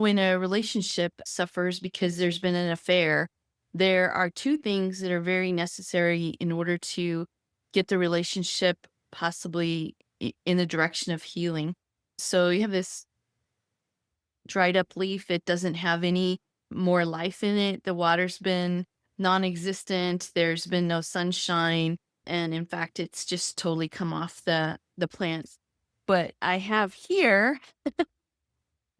When a relationship suffers because there's been an affair, there are two things that are very necessary in order to get the relationship possibly in the direction of healing. So you have this dried up leaf, it doesn't have any more life in it. The water's been non existent, there's been no sunshine. And in fact, it's just totally come off the plants. But I have here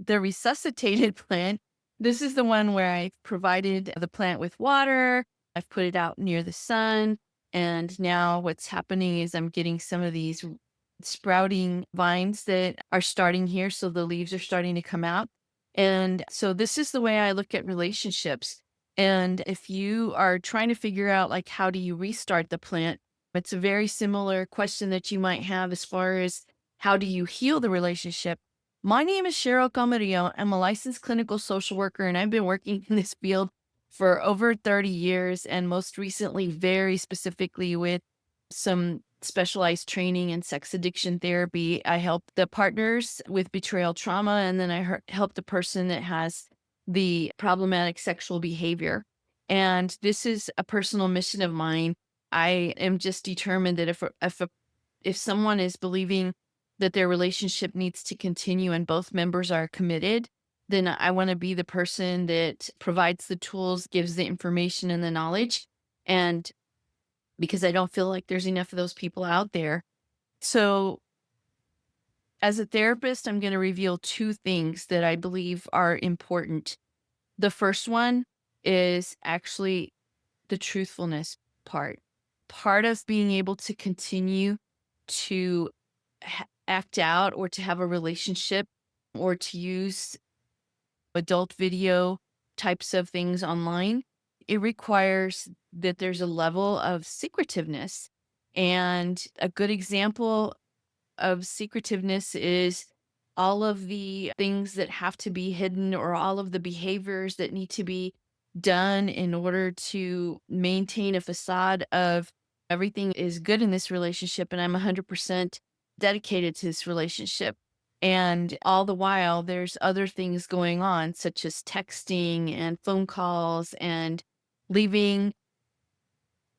the resuscitated plant. This is the one where I've provided the plant with water. I've put it out near the sun. And now what's happening is I'm getting some of these sprouting vines that are starting here. So the leaves are starting to come out. And so this is the way I look at relationships. And if you are trying to figure out, like, how do you restart the plant? It's a very similar question that you might have as far as how do you heal the relationship. My name is Cheryl Camarillo. I'm a licensed clinical social worker, and I've been working in this field for over 30 years, and most recently, very specifically with some specialized training in sex addiction therapy. I help the partners with betrayal trauma, and then help the person that has the problematic sexual behavior. And this is a personal mission of mine. I am just determined that if someone is believing that their relationship needs to continue and both members are committed, then I want to be the person that provides the tools, gives the information and the knowledge. And because I don't feel like there's enough of those people out there. So, as a therapist, I'm going to reveal two things that I believe are important. The first one is actually the truthfulness part. Part of being able to continue to act out or to have a relationship or to use adult video types of things online, it requires that there's a level of secretiveness. And a good example of secretiveness is all of the things that have to be hidden or all of the behaviors that need to be done in order to maintain a facade of everything is good in this relationship and I'm 100% dedicated to this relationship. And all the while, there's other things going on, such as texting and phone calls and leaving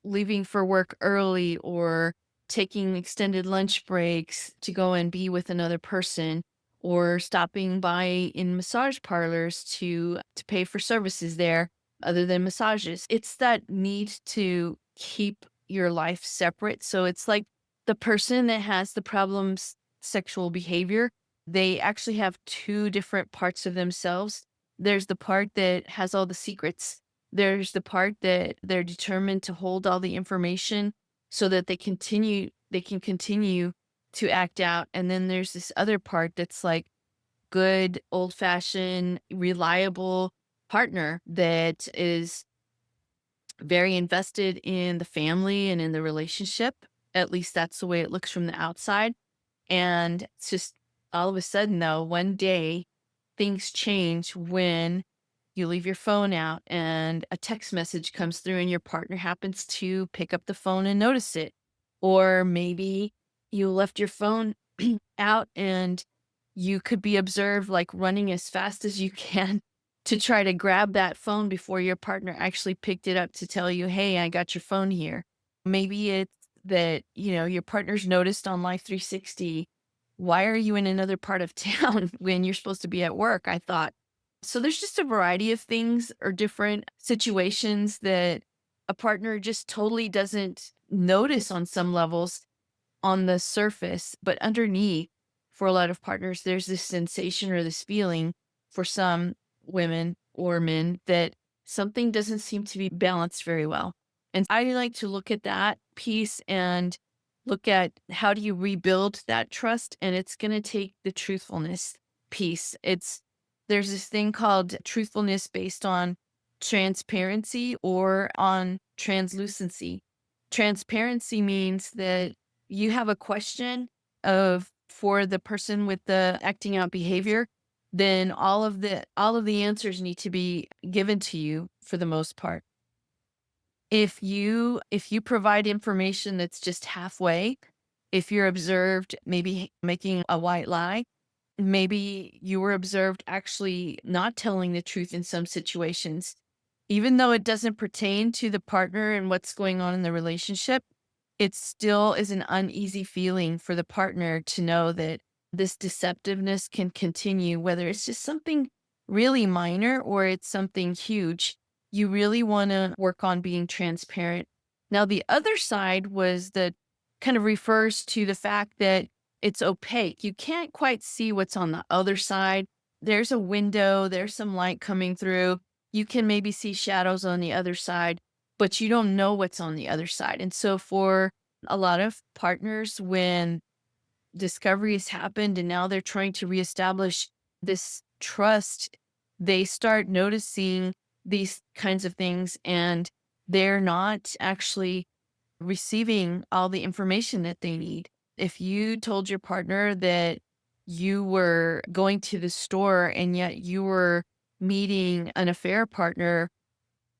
leaving for work early or taking extended lunch breaks to go and be with another person or stopping by in massage parlors to pay for services there other than massages. It's that need to keep your life separate. So it's like the person that has the problems sexual behavior, they actually have two different parts of themselves. There's the part that has all the secrets, there's the part that they're determined to hold all the information so that they can continue to act out. And then there's this other part that's like good, old-fashioned, reliable partner that is very invested in the family and in the relationship. At least that's the way it looks from the outside. And it's just all of a sudden, though, one day things change when you leave your phone out and a text message comes through and your partner happens to pick up the phone and notice it. Or maybe you left your phone out and you could be observed like running as fast as you can to try to grab that phone before your partner actually picked it up to tell you, hey, I got your phone here. Maybe it's that, your partner's noticed on Life 360, why are you in another part of town when you're supposed to be at work? I thought. So there's just a variety of things or different situations that a partner just totally doesn't notice on some levels on the surface, but underneath, for a lot of partners, there's this sensation or this feeling for some women or men that something doesn't seem to be balanced very well. And I like to look at that piece and look at how do you rebuild that trust. And it's going to take the truthfulness piece. There's this thing called truthfulness based on transparency or on translucency. Transparency means that you have a question of for the person with the acting out behavior, then all of the answers need to be given to you for the most part. If you provide information that's just halfway, if you're observed maybe making a white lie, Maybe you were observed actually not telling the truth in some situations. Even though it doesn't pertain to the partner and what's going on in the relationship, it still is an uneasy feeling for the partner to know that this deceptiveness can continue, whether it's just something really minor or it's something huge. You really want to work on being transparent. Now, the other side was that kind of refers to the fact that it's opaque. You can't quite see what's on the other side. There's a window, there's some light coming through. You can maybe see shadows on the other side, but you don't know what's on the other side. And so for a lot of partners, when discovery has happened and now they're trying to reestablish this trust, they start noticing these kinds of things and they're not actually receiving all the information that they need. If you told your partner that you were going to the store and yet you were meeting an affair partner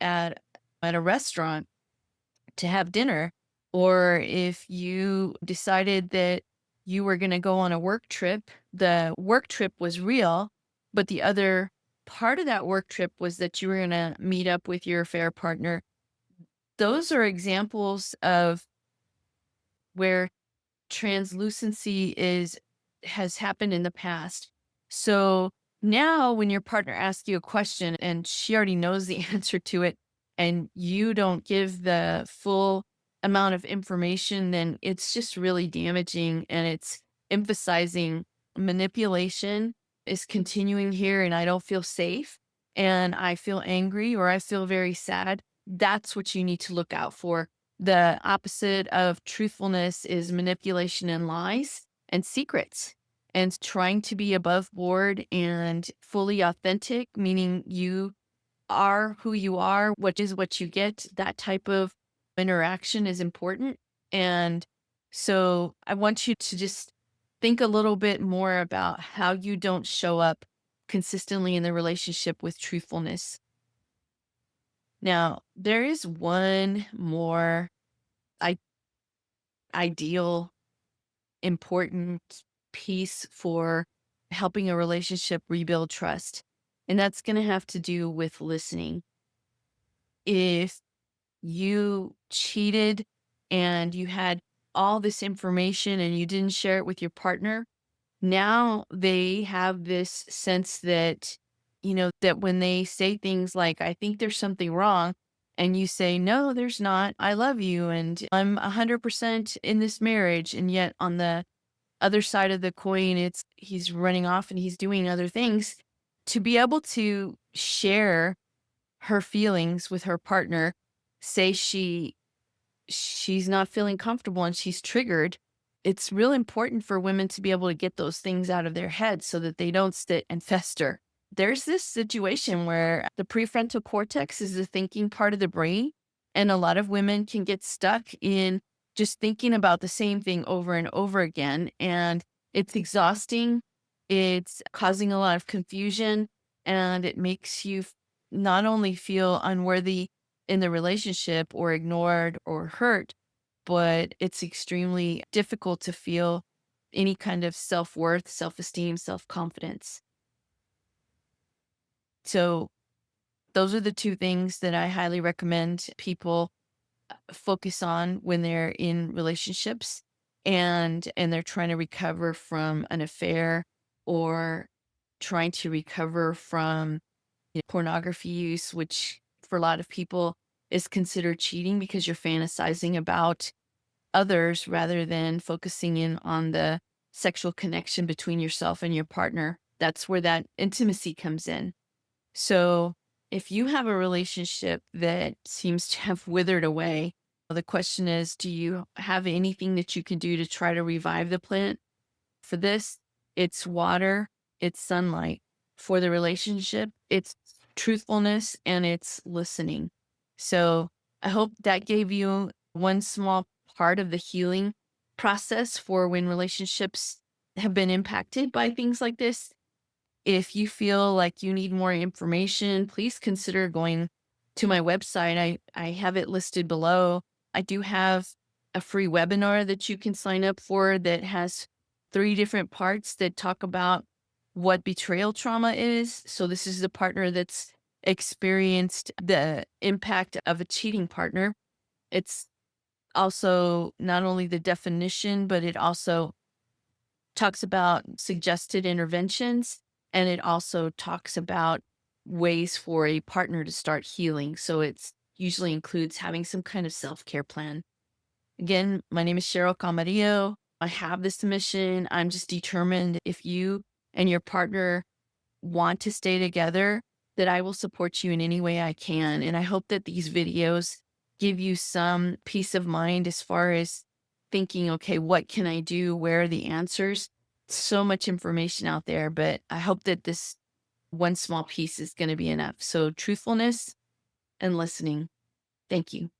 at a restaurant to have dinner, or if you decided that you were going to go on a work trip, the work trip was real, but the other part of that work trip was that you were going to meet up with your affair partner. Those are examples of where translucency has happened in the past. So now when your partner asks you a question and she already knows the answer to it and you don't give the full amount of information, then it's just really damaging and it's emphasizing manipulation is continuing here and I don't feel safe and I feel angry or I feel very sad. That's what you need to look out for. The opposite of truthfulness is manipulation and lies and secrets. And trying to be above board and fully authentic, meaning you are who you are, what is what you get, that type of interaction is important. And so I want you to just think a little bit more about how you don't show up consistently in the relationship with truthfulness. Now, there is one more I ideal, important piece for helping a relationship rebuild trust. And that's going to have to do with listening. If you cheated and you had all this information and you didn't share it with your partner, now they have this sense that, that when they say things like, I think there's something wrong, and you say, no, there's not. I love you and I'm 100% in this marriage. And yet on the other side of the coin, it's he's running off and he's doing other things. To be able to share her feelings with her partner, say she's not feeling comfortable and she's triggered, it's real important for women to be able to get those things out of their head so that they don't sit and fester. There's this situation where the prefrontal cortex is the thinking part of the brain, and a lot of women can get stuck in just thinking about the same thing over and over again. And it's exhausting, it's causing a lot of confusion, and it makes you not only feel unworthy in the relationship or ignored or hurt, but it's extremely difficult to feel any kind of self-worth, self-esteem, self-confidence. So those are the two things that I highly recommend people focus on when they're in relationships and they're trying to recover from an affair or trying to recover from pornography use, which for a lot of people is considered cheating because you're fantasizing about others rather than focusing in on the sexual connection between yourself and your partner. That's where that intimacy comes in. So, if you have a relationship that seems to have withered away, the question is, do you have anything that you can do to try to revive the plant? For this, it's water, it's sunlight. For the relationship, it's truthfulness and it's listening. So I hope that gave you one small part of the healing process for when relationships have been impacted by things like this. If you feel like you need more information, please consider going to my website. I have it listed below. I do have a free webinar that you can sign up for that has 3 different parts that talk about what betrayal trauma is. So this is the partner that's experienced the impact of a cheating partner. It's also not only the definition, but it also talks about suggested interventions, and it also talks about ways for a partner to start healing. So it's usually includes having some kind of self-care plan. Again, my name is Cheryl Camarillo. I have this mission. I'm just determined if you and your partner want to stay together, that I will support you in any way I can. And I hope that these videos give you some peace of mind as far as thinking, okay, what can I do? Where are the answers? So much information out there, but I hope that this one small piece is going to be enough. So, truthfulness and listening. Thank you.